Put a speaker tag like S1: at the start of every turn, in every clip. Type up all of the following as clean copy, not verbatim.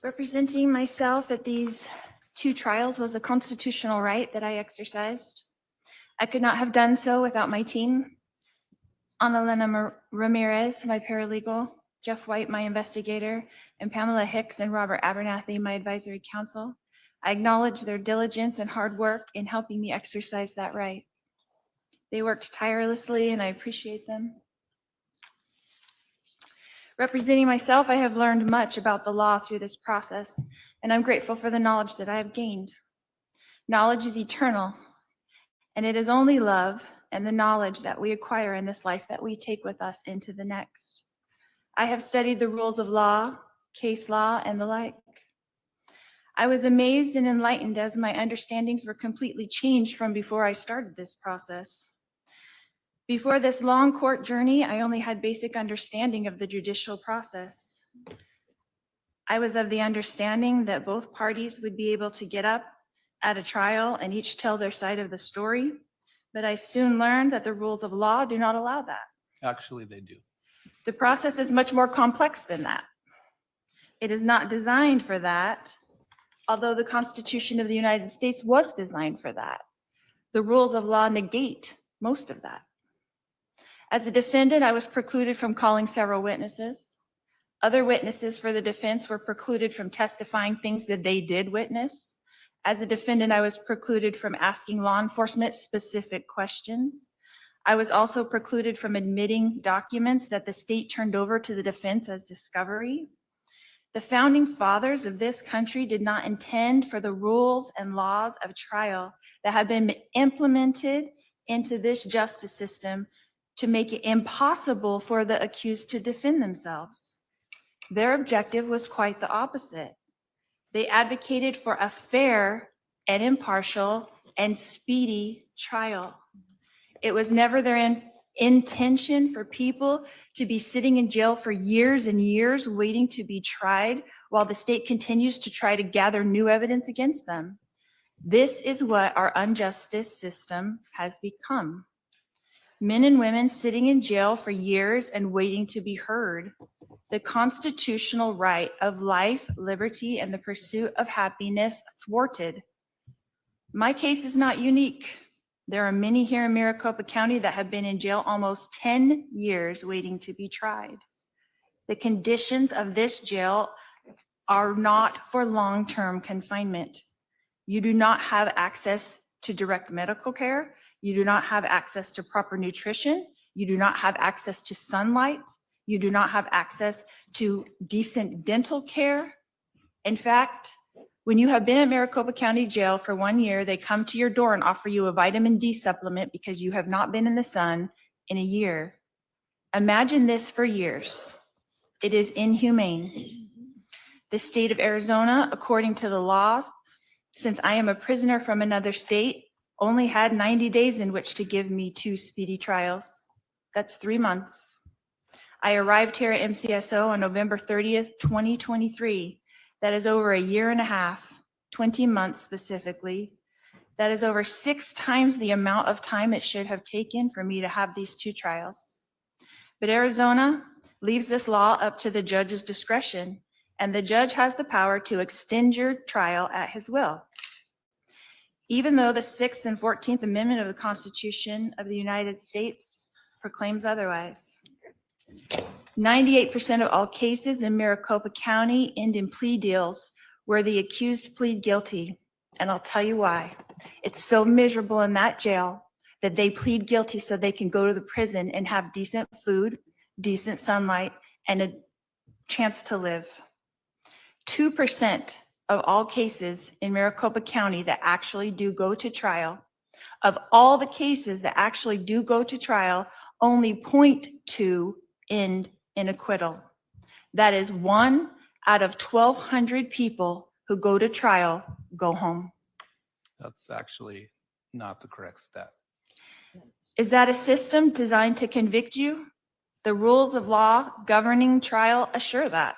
S1: Representing myself at these two trials was a constitutional right that I exercised. I could not have done so without my team. Annalena Ramirez, my paralegal, Jeff White, my investigator, and Pamela Hicks and Robert Abernathy, my advisory counsel. I acknowledge their diligence and hard work in helping me exercise that right. They worked tirelessly and I appreciate them. Representing myself, I have learned much about the law through this process, and I'm grateful for the knowledge that I have gained. Knowledge is eternal, and it is only love and the knowledge that we acquire in this life that we take with us into the next. I have studied the rules of law, case law, and the like. I was amazed and enlightened as my understandings were completely changed from before I started this process. Before this long court journey, I only had basic understanding of the judicial process. I was of the understanding that both parties would be able to get up at a trial and each tell their side of the story, but I soon learned that the rules of law do not allow that.
S2: Actually, they do.
S1: The process is much more complex than that. It is not designed for that, although the Constitution of the United States was designed for that. The rules of law negate most of that. As a defendant, I was precluded from calling several witnesses. Other witnesses for the defense were precluded from testifying things that they did witness. As a defendant, I was precluded from asking law enforcement specific questions. I was also precluded from admitting documents that the state turned over to the defense as discovery. The founding fathers of this country did not intend for the rules and laws of trial that have been implemented into this justice system to make it impossible for the accused to defend themselves. Their objective was quite the opposite. They advocated for a fair and impartial and speedy trial. It was never their intention for people to be sitting in jail for years and years waiting to be tried while the state continues to try to gather new evidence against them. This is what our injustice system has become. Men and women sitting in jail for years and waiting to be heard. The constitutional right of life, liberty, and the pursuit of happiness thwarted. My case is not unique. There are many here in Maricopa County that have been in jail almost 10 years waiting to be tried. The conditions of this jail are not for long-term confinement. You do not have access to direct medical care. You do not have access to proper nutrition. You do not have access to sunlight. You do not have access to decent dental care. In fact, when you have been at Maricopa County Jail for 1 year, they come to your door and offer you a vitamin D supplement because you have not been in the sun in a year. Imagine this for years. It is inhumane. The state of Arizona, according to the laws, since I am a prisoner from another state, only had 90 days in which to give me 2 speedy trials. That's 3 months. I arrived here at MCSO on November 30th, 2023. That is over a year and a half, 20 months specifically. That is over 6 times the amount of time it should have taken for me to have these 2 trials. But Arizona leaves this law up to the judge's discretion, and the judge has the power to extend your trial at his will. Even though the 6th and 14th Amendment of the Constitution of the United States proclaims otherwise. 98% of all cases in Maricopa County end in plea deals where the accused plead guilty. And I'll tell you why. It's so miserable in that jail that they plead guilty so they can go to the prison and have decent food, decent sunlight, and a chance to live. 2% of all cases in Maricopa County that actually do go to trial, of all the cases that actually do go to trial, only 0.2 end in acquittal. That is 1 out of 1,200 people who go to trial go home.
S2: That's actually not the correct stat.
S1: Is that a system designed to convict you? The rules of law governing trial assure that.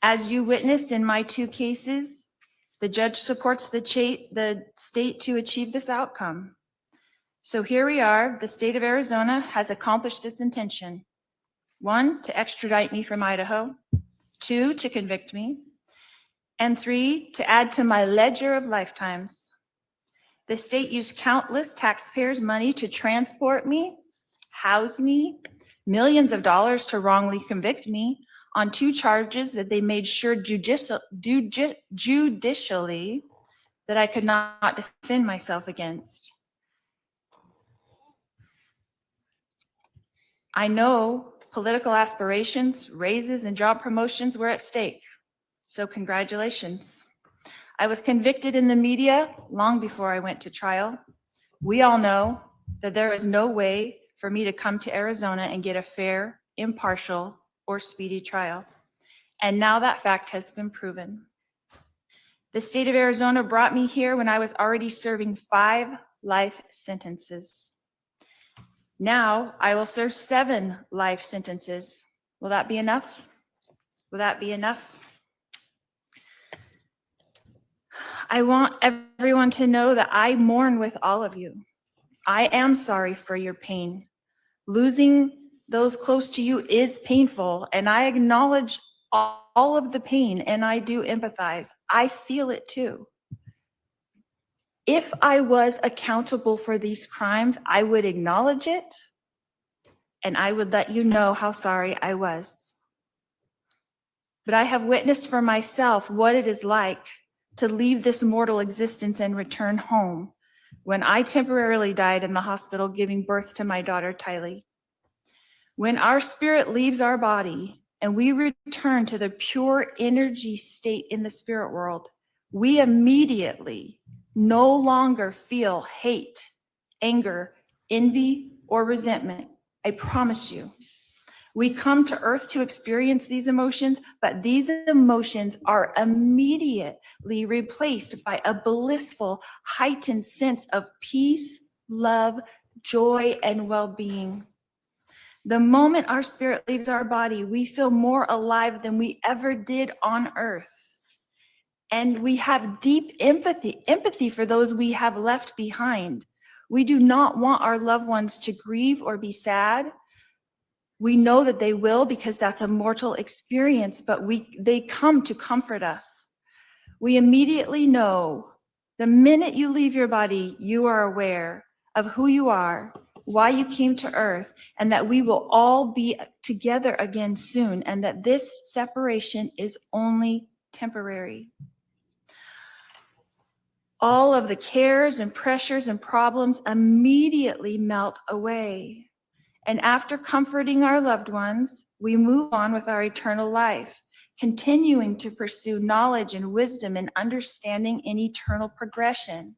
S1: As you witnessed in my 2 cases, the judge supports the state to achieve this outcome. So here we are, the state of Arizona has accomplished its intention. 1, to extradite me from Idaho. 2, to convict me. And 3, to add to my ledger of lifetimes. The state used countless taxpayers' money to transport me, house me, millions of dollars to wrongly convict me on 2 charges that they made sure judicially that I could not defend myself against. I know political aspirations, raises, and job promotions were at stake. So congratulations. I was convicted in the media long before I went to trial. We all know that there is no way for me to come to Arizona and get a fair, impartial, or speedy trial. And now that fact has been proven. The state of Arizona brought me here when I was already serving 5 life sentences. Now I will serve 7 life sentences. Will that be enough? Will that be enough? I want everyone to know that I mourn with all of you. I am sorry for your pain. Losing those close to you is painful, and I acknowledge all of the pain, and I do empathize. I feel it too. If I was accountable for these crimes, I would acknowledge it, and I would let you know how sorry I was. But I have witnessed for myself what it is like to leave this mortal existence and return home when I temporarily died in the hospital giving birth to my daughter, Tylee. When our spirit leaves our body and we return to the pure energy state in the spirit world, we immediately no longer feel hate, anger, envy, or resentment. I promise you. We come to earth to experience these emotions, but these emotions are immediately replaced by a blissful, heightened sense of peace, love, joy, and well-being. The moment our spirit leaves our body, we feel more alive than we ever did on earth. And we have deep empathy for those we have left behind. We do not want our loved ones to grieve or be sad. We know that they will because that's a mortal experience, but they come to comfort us. We immediately know the minute you leave your body, you are aware of who you are, why you came to earth, and that we will all be together again soon, and that this separation is only temporary. All of the cares and pressures and problems immediately melt away. And after comforting our loved ones, we move on with our eternal life, continuing to pursue knowledge and wisdom and understanding in eternal progression.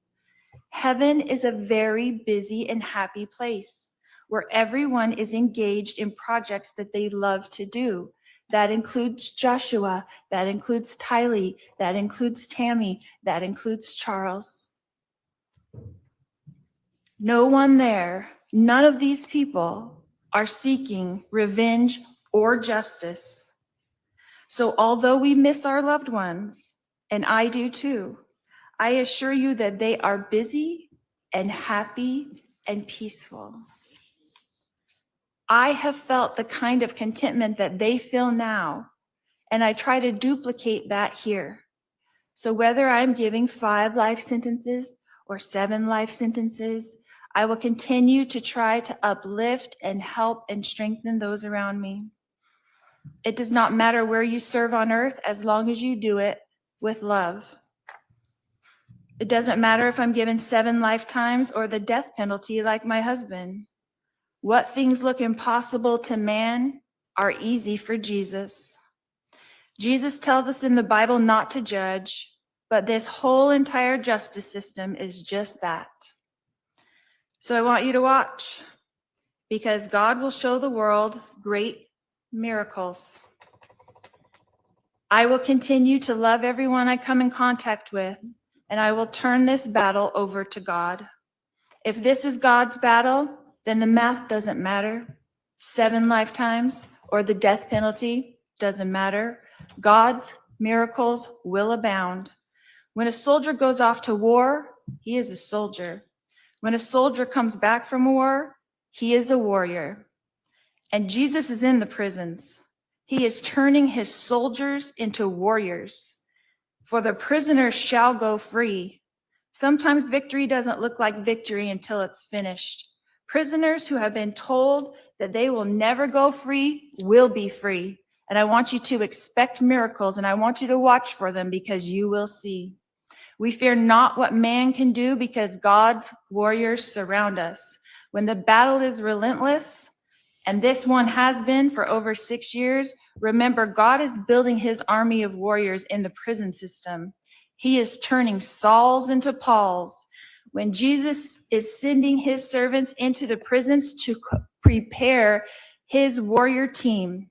S1: Heaven is a very busy and happy place where everyone is engaged in projects that they love to do. That includes Joshua, that includes Tylee, that includes Tammy, that includes Charles. No one there, none of these people are seeking revenge or justice. So although we miss our loved ones, and I do too, I assure you that they are busy and happy and peaceful. I have felt the kind of contentment that they feel now, and I try to duplicate that here. So whether I'm giving 5 life sentences or 7 life sentences, I will continue to try to uplift and help and strengthen those around me. It does not matter where you serve on earth as long as you do it with love. It doesn't matter if I'm given 7 lifetimes or the death penalty like my husband. What things look impossible to man are easy for Jesus. Jesus tells us in the Bible not to judge, but this whole entire justice system is just that. So I want you to watch, because God will show the world great miracles. I will continue to love everyone I come in contact with, and I will turn this battle over to God. If this is God's battle, then the math doesn't matter. 7 lifetimes or the death penalty doesn't matter. God's miracles will abound. When a soldier goes off to war, he is a soldier. When a soldier comes back from war, he is a warrior. And Jesus is in the prisons. He is turning his soldiers into warriors. For the prisoners shall go free. Sometimes victory doesn't look like victory until it's finished. Prisoners who have been told that they will never go free will be free. And I want you to expect miracles, and I want you to watch for them, because you will see. We fear not what man can do, because God's warriors surround us. When the battle is relentless, and this one has been for over 6 years, remember, God is building his army of warriors in the prison system. He is turning Sauls into Pauls. When Jesus is sending his servants into the prisons to prepare his warrior team,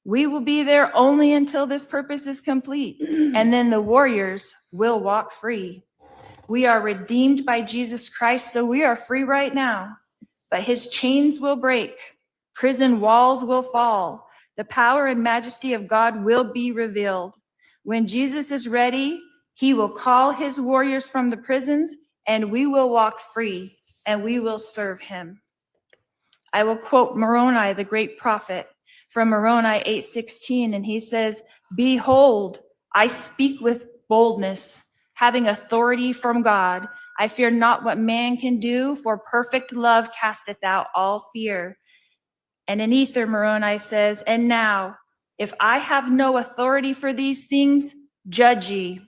S1: we will be there only until this purpose is complete, and then the warriors will walk free. We are redeemed by Jesus Christ, so we are free right now, but his chains will break. Prison walls will fall. The power and majesty of God will be revealed. When Jesus is ready, he will call his warriors from the prisons, and we will walk free, and we will serve him. I will quote Moroni, the great prophet, from Moroni 8:16, and he says, "Behold, I speak with boldness, having authority from God. I fear not what man can do, for perfect love casteth out all fear." And in Ether, Moroni says, "And now, if I have no authority for these things, judge ye.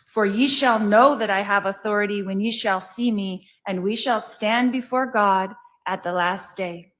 S1: For ye shall know that I have authority when ye shall see me, and we shall stand before God at the last day."